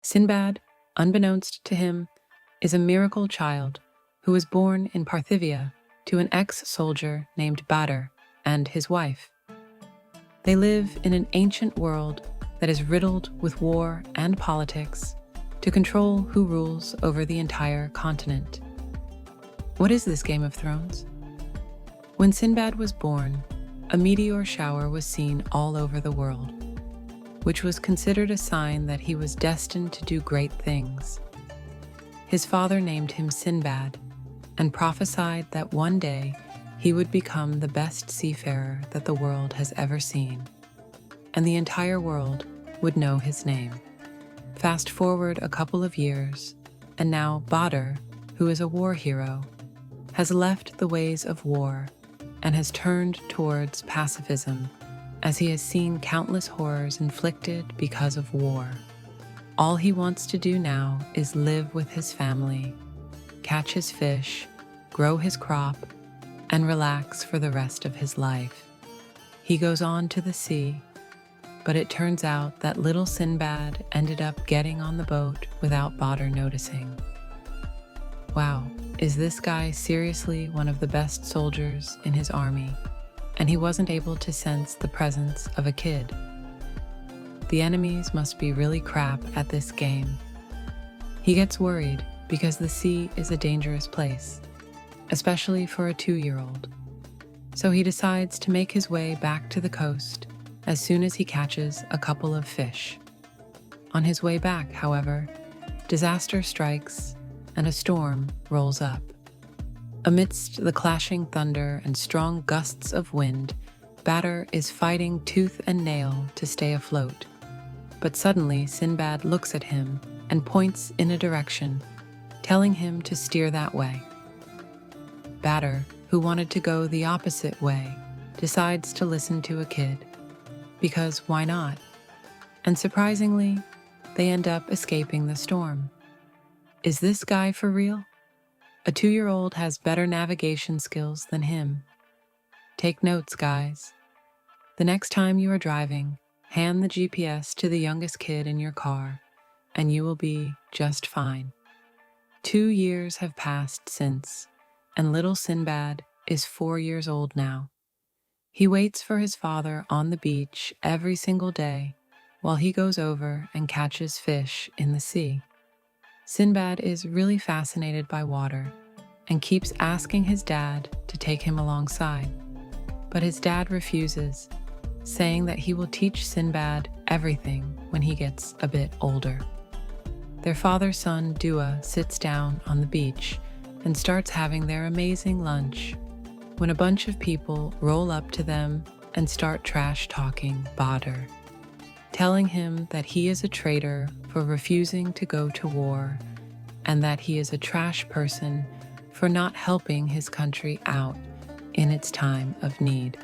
Sinbad, unbeknownst to him, is a miracle child who was born in Parthevia to an ex-soldier named Badr and his wife. They live in an ancient world that is riddled with war and politics to control who rules over the entire continent. What is this Game of Thrones? When Sinbad was born, a meteor shower was seen all over the world, which was considered a sign that he was destined to do great things. His father named him Sinbad and prophesied that one day he would become the best seafarer that the world has ever seen, and the entire world would know his name. Fast forward a couple of years, and now Badr, who is a war hero, has left the ways of war and has turned towards pacifism as he has seen countless horrors inflicted because of war. All he wants to do now is live with his family, catch his fish, grow his crop, and relax for the rest of his life. He goes on to the sea, but it turns out that little Sinbad ended up getting on the boat without Badr noticing. Wow, is this guy seriously one of the best soldiers in his army? And he wasn't able to sense the presence of a kid. The enemies must be really crap at this game. He gets worried because the sea is a dangerous place, especially for a 2-year-old. So he decides to make his way back to the coast as soon as he catches a couple of fish. On his way back, however, disaster strikes and a storm rolls up. Amidst the clashing thunder and strong gusts of wind, Badr is fighting tooth and nail to stay afloat. But suddenly Sinbad looks at him and points in a direction, telling him to steer that way. Badr, who wanted to go the opposite way, decides to listen to a kid. Because why not? And surprisingly, they end up escaping the storm. Is this guy for real? A 2-year-old has better navigation skills than him. Take notes, guys. The next time you are driving, hand the GPS to the youngest kid in your car, and you will be just fine. 2 years have passed since, and little Sinbad is 4 years old now. He waits for his father on the beach every single day while he goes over and catches fish in the sea. Sinbad is really fascinated by water and keeps asking his dad to take him alongside. But his dad refuses, saying that he will teach Sinbad everything when he gets a bit older. Their father-son Dua sits down on the beach and starts having their amazing lunch when a bunch of people roll up to them and start trash-talking Badr, telling him that he is a traitor for refusing to go to war and that he is a trash person for not helping his country out in its time of need.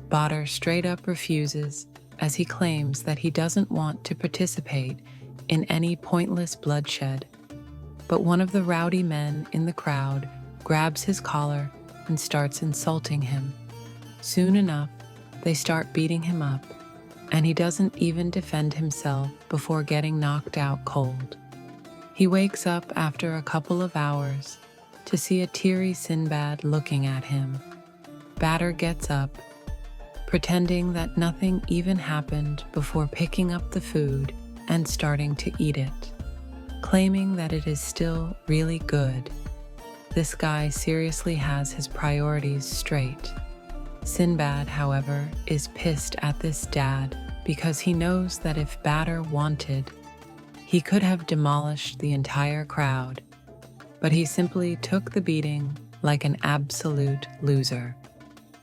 Badr straight up refuses as he claims that he doesn't want to participate in any pointless bloodshed. But one of the rowdy men in the crowd grabs his collar and starts insulting him. Soon enough, they start beating him up, and he doesn't even defend himself before getting knocked out cold. He wakes up after a couple of hours to see a teary Sinbad looking at him. Badr gets up, pretending that nothing even happened before picking up the food and starting to eat it, claiming that it is still really good. This guy seriously has his priorities straight. Sinbad, however, is pissed at this dad because he knows that if Badr wanted, he could have demolished the entire crowd, but he simply took the beating like an absolute loser.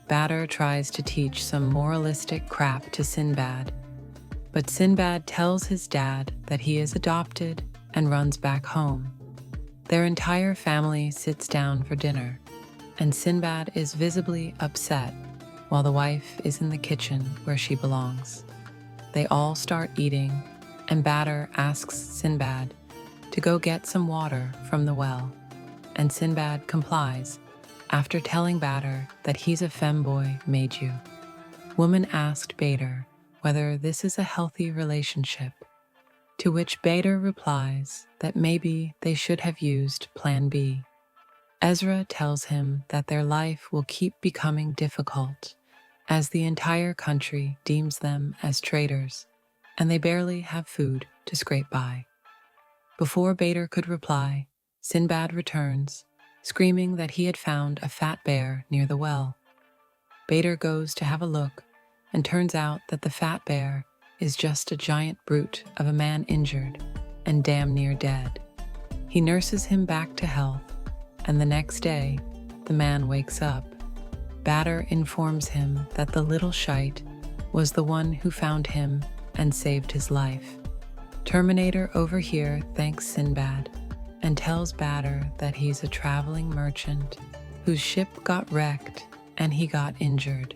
Badr tries to teach some moralistic crap to Sinbad, but Sinbad tells his dad that he is adopted and runs back home. Their entire family sits down for dinner, and Sinbad is visibly upset while the wife is in the kitchen where she belongs. They all start eating, and Badr asks Sinbad to go get some water from the well, and Sinbad complies after telling Badr that he's a femboy made you. Woman asked Badr whether this is a healthy relationship. To which Badr replies that maybe they should have used Plan B. Ezra tells him that their life will keep becoming difficult as the entire country deems them as traitors, and they barely have food to scrape by. Before Badr could reply, Sinbad returns, screaming that he had found a fat bear near the well. Badr goes to have a look, and turns out that the fat bear is just a giant brute of a man injured and damn near dead. He nurses him back to health, and the next day, the man wakes up. Badr informs him that the little shite was the one who found him and saved his life. Terminator over here thanks Sinbad and tells Badr that he's a traveling merchant whose ship got wrecked and he got injured.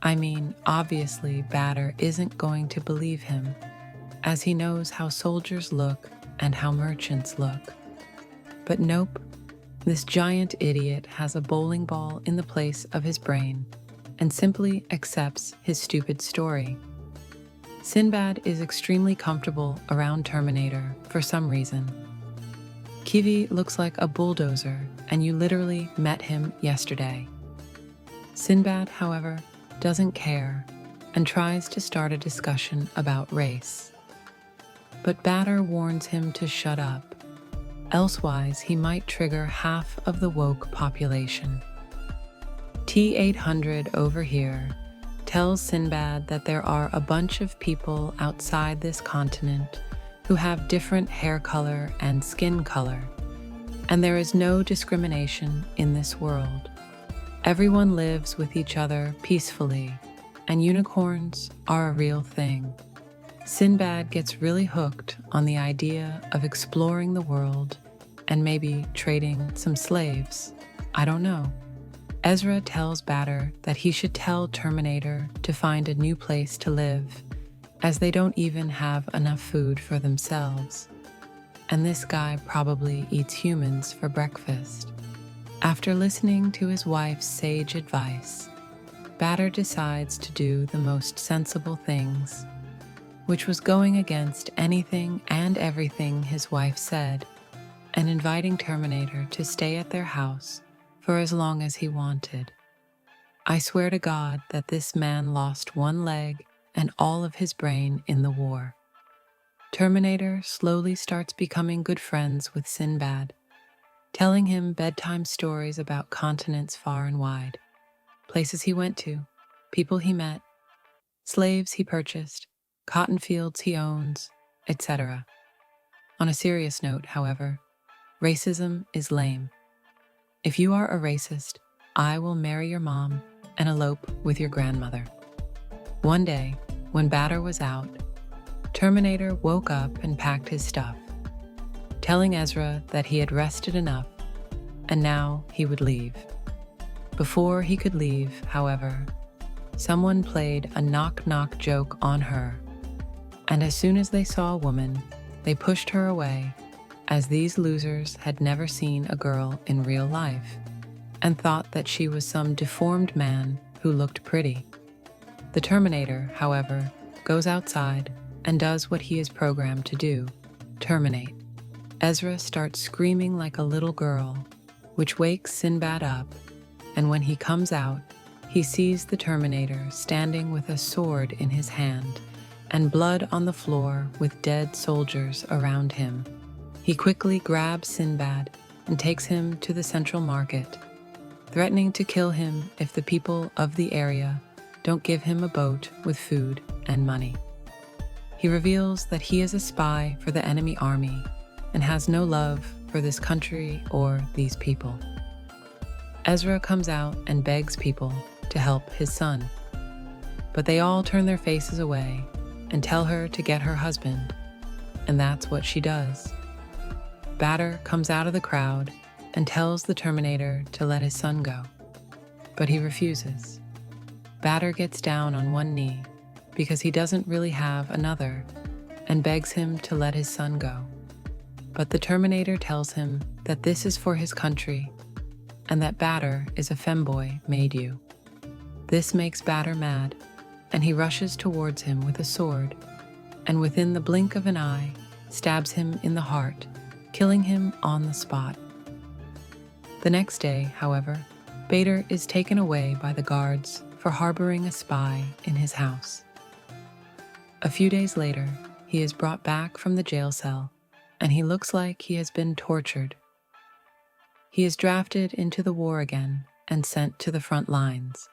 I mean, obviously Badr isn't going to believe him, as he knows how soldiers look and how merchants look. But nope, this giant idiot has a bowling ball in the place of his brain and simply accepts his stupid story. Sinbad is extremely comfortable around Terminator for some reason. Kiwi looks like a bulldozer, and you literally met him yesterday. Sinbad, however, doesn't care and tries to start a discussion about race. But Badr warns him to shut up, elsewise he might trigger half of the woke population. T-800 over here tells Sinbad that there are a bunch of people outside this continent who have different hair color and skin color, and there is no discrimination in this world. Everyone lives with each other peacefully, and unicorns are a real thing. Sinbad gets really hooked on the idea of exploring the world and maybe trading some slaves. I don't know. Ezra tells Badr that he should tell Terminator to find a new place to live, as they don't even have enough food for themselves. And this guy probably eats humans for breakfast. After listening to his wife's sage advice, Badr decides to do the most sensible things, which was going against anything and everything his wife said, and inviting Terminator to stay at their house for as long as he wanted. I swear to God that this man lost one leg and all of his brain in the war. Terminator slowly starts becoming good friends with Sinbad, telling him bedtime stories about continents far and wide, places he went to, people he met, slaves he purchased, cotton fields he owns, etc. On a serious note, however, racism is lame. If you are a racist, I will marry your mom and elope with your grandmother. One day, when Badr was out, Terminator woke up and packed his stuff, telling Ezra that he had rested enough and now he would leave. Before he could leave, however, someone played a knock-knock joke on her, and as soon as they saw a woman, they pushed her away, as these losers had never seen a girl in real life and thought that she was some deformed man who looked pretty. The Terminator, however, goes outside and does what he is programmed to do, terminate. Ezra starts screaming like a little girl, which wakes Sinbad up, and when he comes out, he sees the Terminator standing with a sword in his hand and blood on the floor with dead soldiers around him. He quickly grabs Sinbad and takes him to the central market, threatening to kill him if the people of the area don't give him a boat with food and money. He reveals that he is a spy for the enemy army and has no love for this country or these people. Ezra comes out and begs people to help his son, but they all turn their faces away and tell her to get her husband, and that's what she does. Badr comes out of the crowd and tells the Terminator to let his son go, but he refuses. Badr gets down on one knee because he doesn't really have another and begs him to let his son go. But the Terminator tells him that this is for his country and that Badr is a femboy made you. This makes Badr mad, and he rushes towards him with a sword, and within the blink of an eye, stabs him in the heart, killing him on the spot. The next day, however, Badr is taken away by the guards for harboring a spy in his house. A few days later, he is brought back from the jail cell, and he looks like he has been tortured. He is drafted into the war again and sent to the front lines,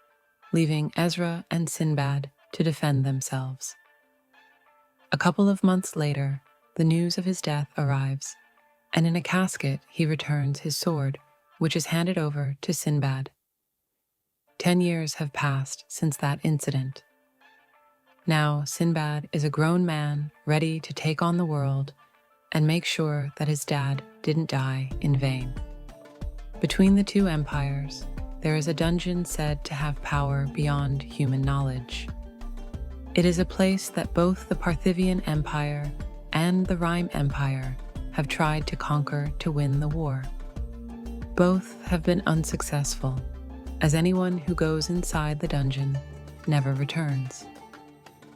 leaving Ezra and Sinbad to defend themselves. A couple of months later, the news of his death arrives, and in a casket he returns his sword, which is handed over to Sinbad. 10 years have passed since that incident. Now Sinbad is a grown man ready to take on the world and make sure that his dad didn't die in vain. Between the two empires, there is a dungeon said to have power beyond human knowledge. It is a place that both the Parthevian Empire and the Rime Empire have tried to conquer to win the war. Both have been unsuccessful, as anyone who goes inside the dungeon never returns.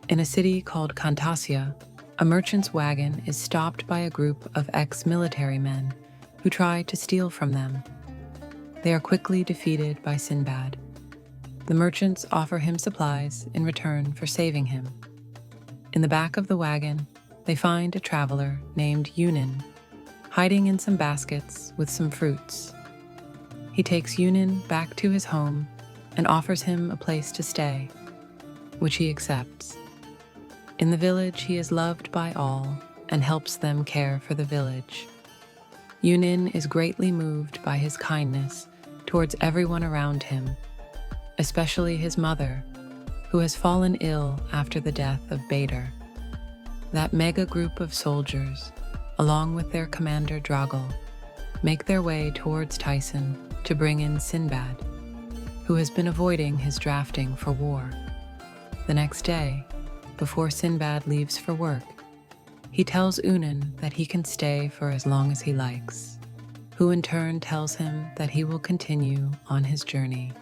In a city called Kantassia, a merchant's wagon is stopped by a group of ex-military men who try to steal from them. They are quickly defeated by Sinbad. The merchants offer him supplies in return for saving him. In the back of the wagon, they find a traveler named Yunin, hiding in some baskets with some fruits. He takes Yunin back to his home and offers him a place to stay, which he accepts. In the village, he is loved by all and helps them care for the village. Yunin is greatly moved by his kindness towards everyone around him, especially his mother, who has fallen ill after the death of Badr. That mega group of soldiers, along with their commander Dragal, make their way towards Tyson to bring in Sinbad, who has been avoiding his drafting for war. The next day, before Sinbad leaves for work, he tells Unan that he can stay for as long as he likes, who in turn tells him that he will continue on his journey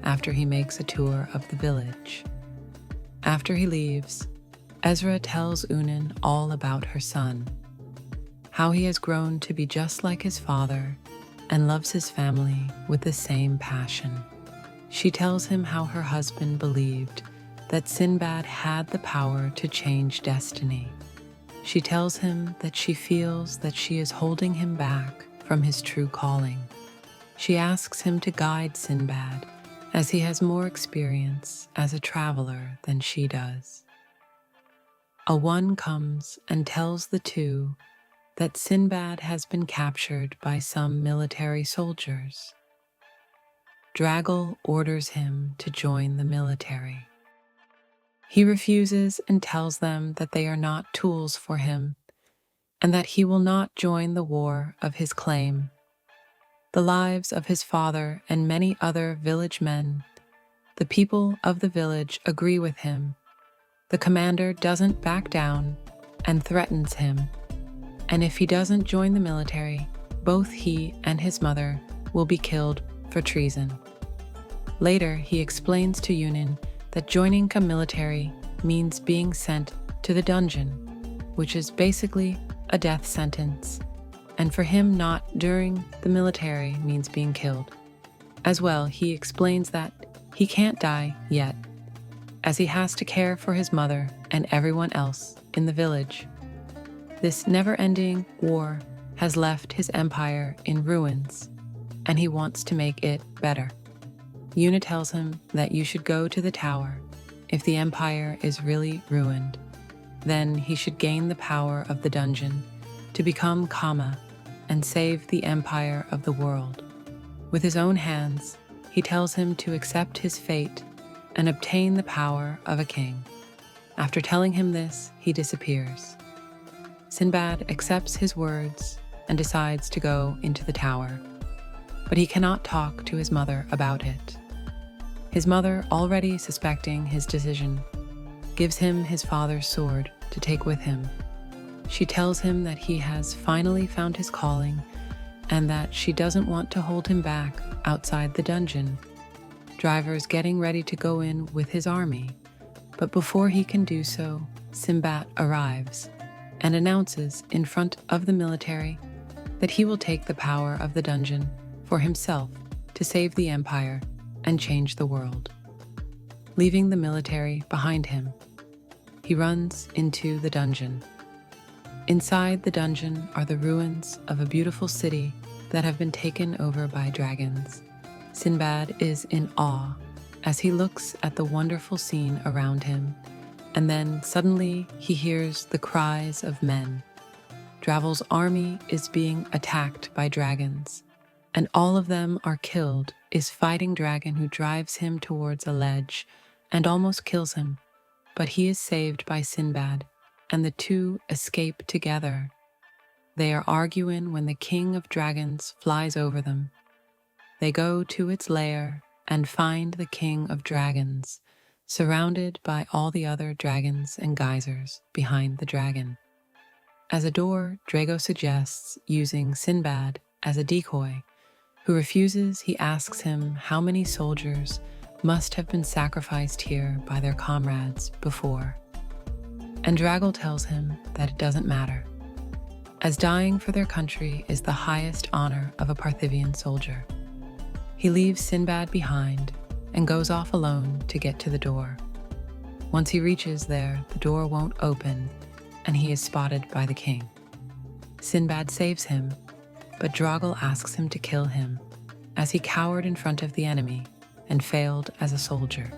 after he makes a tour of the village. After he leaves, Ezra tells Unan all about her son, how he has grown to be just like his father and loves his family with the same passion. She tells him how her husband believed that Sinbad had the power to change destiny. She tells him that she feels that she is holding him back from his true calling. She asks him to guide Sinbad, as he has more experience as a traveler than she does. A one comes and tells the two that Sinbad has been captured by some military soldiers. Dragal orders him to join the military. He refuses and tells them that they are not tools for him, and that he will not join the war of his claim. The lives of his father and many other village men, the people of the village agree with him. The commander doesn't back down and threatens him, and if he doesn't join the military, both he and his mother will be killed for treason. Later, he explains to Yunin that joining a military means being sent to the dungeon, which is basically a death sentence, and for him not during the military means being killed. As well, he explains that he can't die yet, as he has to care for his mother and everyone else in the village. This never-ending war has left his empire in ruins, and he wants to make it better. Yuna tells him that you should go to the tower. If the empire is really ruined, then he should gain the power of the dungeon to become Kama and save the empire of the world. With his own hands, he tells him to accept his fate and obtain the power of a king. After telling him this, he disappears. Sinbad accepts his words and decides to go into the tower, but he cannot talk to his mother about it. His mother, already suspecting his decision, gives him his father's sword to take with him. She tells him that he has finally found his calling and that she doesn't want to hold him back outside the dungeon. Driver's getting ready to go in with his army, But before he can do so, Sinbad arrives and announces in front of the military that he will take the power of the dungeon for himself to save the empire and change the world. Leaving the military behind him, he runs into the dungeon. Inside the dungeon are the ruins of a beautiful city that have been taken over by dragons. Sinbad is in awe as he looks at the wonderful scene around him, and then suddenly he hears the cries of men. Dravel's army is being attacked by dragons, and all of them are killed. Is fighting dragon who drives him towards a ledge and almost kills him, but he is saved by Sinbad, and the two escape together. They are arguing when the king of dragons flies over them. They go to its lair and find the king of dragons, surrounded by all the other dragons and geysers behind the dragon. As a door, Drago suggests using Sinbad as a decoy. Who refuses, he asks him how many soldiers must have been sacrificed here by their comrades before. And Drago tells him that it doesn't matter, as dying for their country is the highest honor of a Parthivian soldier. He leaves Sinbad behind and goes off alone to get to the door. Once he reaches there, the door won't open, and he is spotted by the king. Sinbad saves him, but Drago asks him to kill him, as he cowered in front of the enemy and failed as a soldier.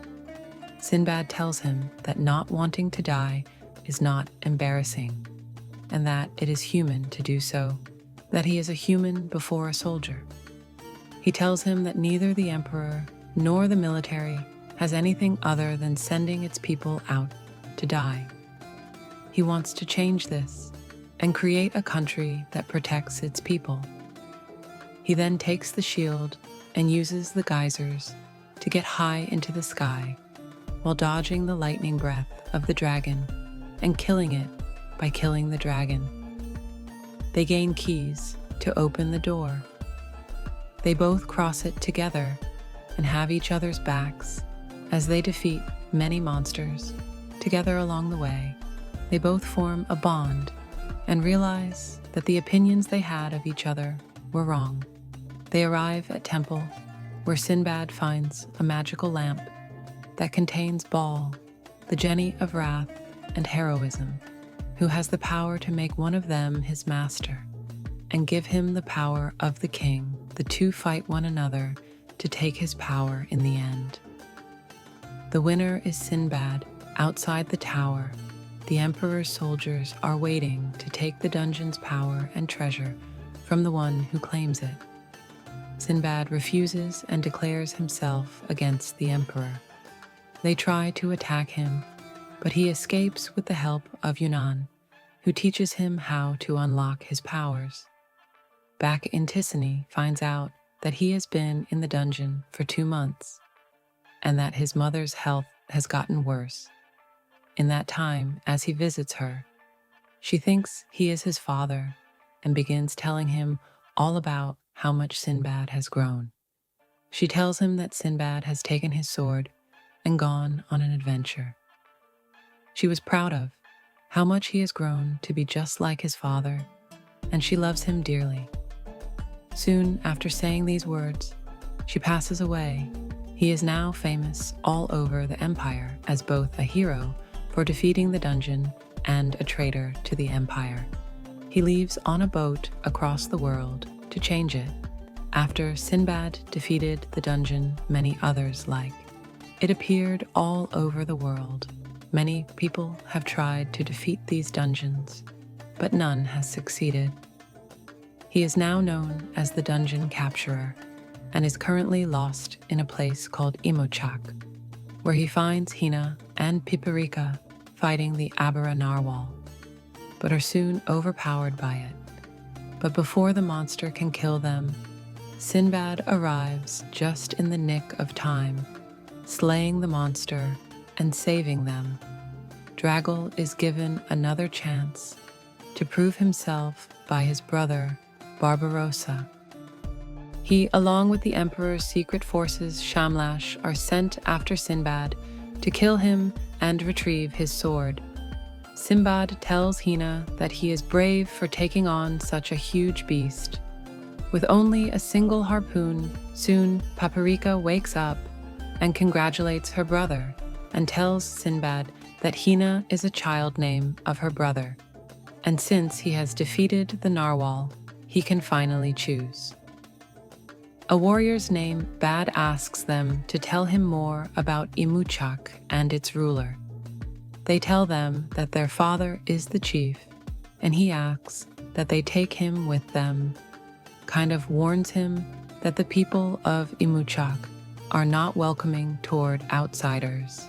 Sinbad tells him that not wanting to die is not embarrassing, and that it is human to do so, that he is a human before a soldier. He tells him that neither the emperor nor the military has anything other than sending its people out to die. He wants to change this and create a country that protects its people. He then takes the shield and uses the geysers to get high into the sky while dodging the lightning breath of the dragon and killing it by killing the dragon. They gain keys to open the door. They both cross it together and have each other's backs as they defeat many monsters together along the way. They both form a bond and realize that the opinions they had of each other were wrong. They arrive at temple, where Sinbad finds a magical lamp that contains Baal, the Jenny of wrath and heroism, who has the power to make one of them his master and give him the power of the king. The two fight one another to take his power in the end. The winner is Sinbad. Outside the tower, the emperor's soldiers are waiting to take the dungeon's power and treasure from the one who claims it. Sinbad refuses and declares himself against the emperor. They try to attack him, but he escapes with the help of Yunnan, who teaches him how to unlock his powers. Back in Ticiny finds out that he has been in the dungeon for 2 months, and that his mother's health has gotten worse. In that time, as he visits her, she thinks he is his father and begins telling him all about how much Sinbad has grown. She tells him that Sinbad has taken his sword and gone on an adventure. She was proud of how much he has grown to be just like his father, and she loves him dearly. Soon after saying these words, she passes away. He is now famous all over the empire as both a hero for defeating the dungeon and a traitor to the empire. He leaves on a boat across the world to change it. After Sinbad defeated the dungeon, many others like. It appeared all over the world. Many people have tried to defeat these dungeons, but none has succeeded. He is now known as the Dungeon Capturer and is currently lost in a place called Imochak, where he finds Hina and Piparika fighting the Abara Narwhal, but are soon overpowered by it. But before the monster can kill them, Sinbad arrives just in the nick of time, slaying the monster and saving them. Drago is given another chance to prove himself by his brother, Barbarossa. He, along with the Emperor's secret forces, Shamlash, are sent after Sinbad to kill him and retrieve his sword. Sinbad tells Hina that he is brave for taking on such a huge beast. With only a single harpoon, soon Paprika wakes up and congratulates her brother and tells Sinbad that Hina is a child name of her brother, and since he has defeated the narwhal, he can finally choose. A warrior's named Badr asks them to tell him more about Imuchak and its ruler. They tell them that their father is the chief, and he asks that they take him with them, kind of warns him that the people of Imuchak are not welcoming toward outsiders.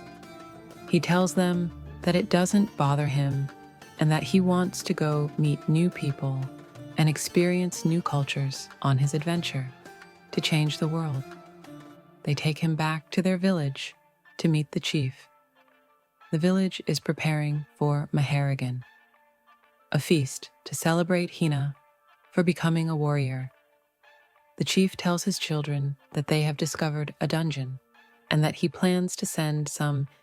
He tells them that it doesn't bother him and that he wants to go meet new people and experience new cultures on his adventure to change the world. They take him back to their village to meet the chief. The village is preparing for Maharagan, a feast to celebrate Hina for becoming a warrior. The chief tells his children that they have discovered a dungeon and that he plans to send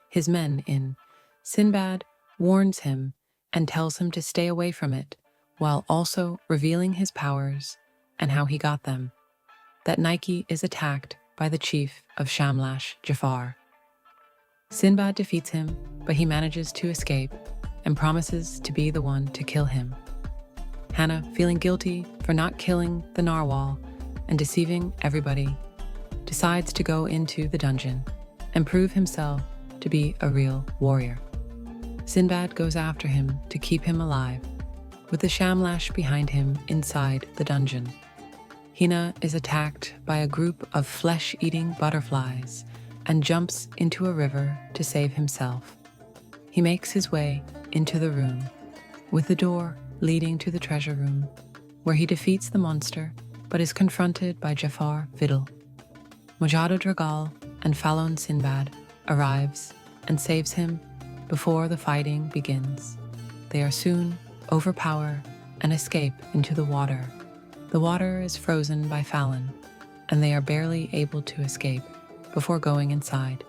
his men in. Sinbad warns him and tells him to stay away from it, while also revealing his powers and how he got them. That Nike is attacked by the chief of Shamlash, Jafar. Sinbad defeats him, but he manages to escape and promises to be the one to kill him. Hannah, feeling guilty for not killing the narwhal and deceiving everybody, decides to go into the dungeon and prove himself to be a real warrior. Sinbad goes after him to keep him alive, with the Shamlash behind him inside the dungeon. Hina is attacked by a group of flesh-eating butterflies and jumps into a river to save himself. He makes his way into the room, with the door leading to the treasure room, where he defeats the monster but is confronted by Jafar Vidal. Mojado Dragal and Falon Sinbad arrives and saves him before the fighting begins. They are soon overpowered and escape into the water. The water is frozen by Falon, and they are barely able to escape before going inside.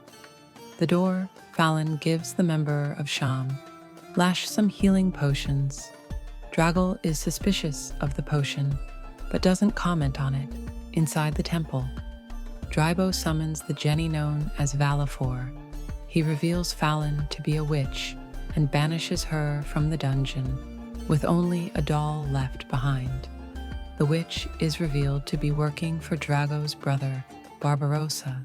The door Falon gives the member of Sham Lash some healing potions. Dragal is suspicious of the potion, but doesn't comment on it. Inside the temple, Drybo summons the Jenny known as Valafor. He reveals Falon to be a witch and banishes her from the dungeon, with only a doll left behind. The witch is revealed to be working for Drago's brother, Barbarossa,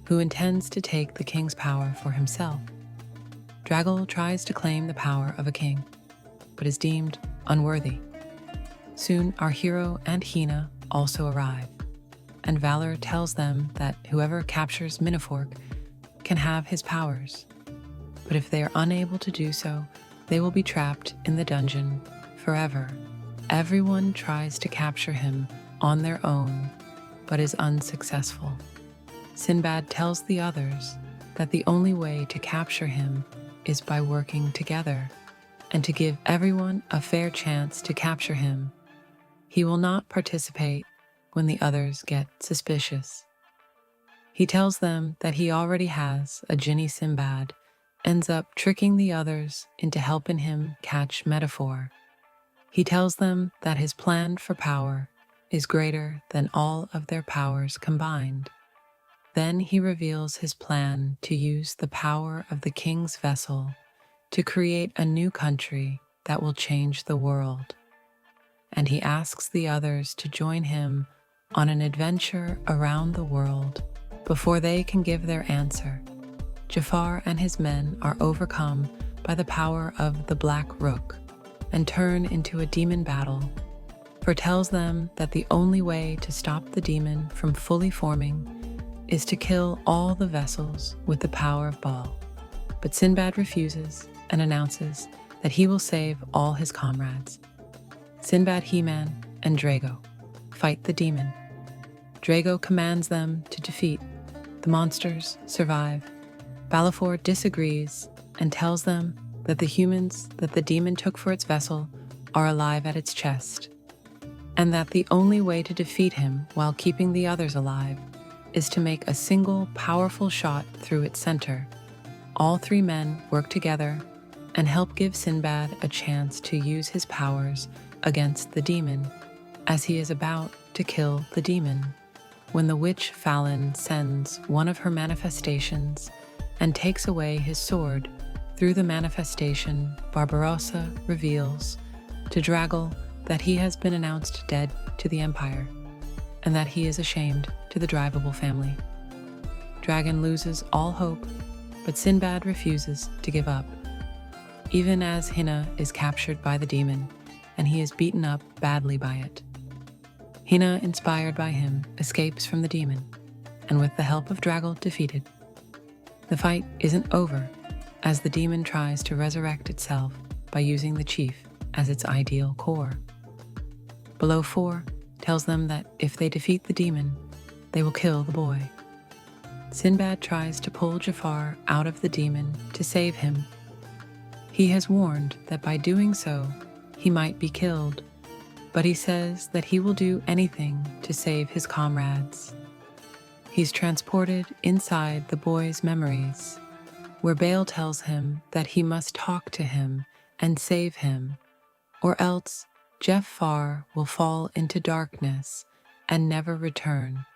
who intends to take the king's power for himself. Dragal tries to claim the power of a king, but is deemed unworthy. Soon our hero and Hina also arrive, and Valor tells them that whoever captures Minifork can have his powers. But if they are unable to do so, they will be trapped in the dungeon forever. Everyone tries to capture him on their own, but is unsuccessful. Sinbad tells the others that the only way to capture him is by working together, and to give everyone a fair chance to capture him. He will not participate when the others get suspicious. He tells them that he already has a Jinni. Sinbad ends up tricking the others into helping him catch Metaphor. He tells them that his plan for power is greater than all of their powers combined. Then he reveals his plan to use the power of the king's vessel to create a new country that will change the world. And he asks the others to join him on an adventure around the world before they can give their answer. Jafar and his men are overcome by the power of the Black Rook and turn into a demon battle. Foretells them that the only way to stop the demon from fully forming is to kill all the vessels with the power of Baal. But Sinbad refuses and announces that he will save all his comrades. Sinbad, He-Man, and Drago fight the demon. Drago commands them to defeat. The monsters survive. Balafor disagrees and tells them that the humans that the demon took for its vessel are alive at its chest, and that the only way to defeat him while keeping the others alive is to make a single powerful shot through its center. All three men work together and help give Sinbad a chance to use his powers against the demon as he is about to kill the demon. When the witch Fallon sends one of her manifestations and takes away his sword, through the manifestation, Barbarossa reveals to Draggle that he has been announced dead to the Empire and that he is ashamed to the Drivable family. Dragon loses all hope, but Sinbad refuses to give up. Even as Hina is captured by the demon and he is beaten up badly by it. Hina, inspired by him, escapes from the demon and with the help of Draggle defeated. The fight isn't over as the demon tries to resurrect itself by using the chief as its ideal core. Below 4 tells them that if they defeat the demon, they will kill the boy. Sinbad tries to pull Jafar out of the demon to save him. He has warned that by doing so, he might be killed, but he says that he will do anything to save his comrades. He's transported inside the boy's memories, where Baal tells him that he must talk to him and save him, or else Jafar will fall into darkness and never return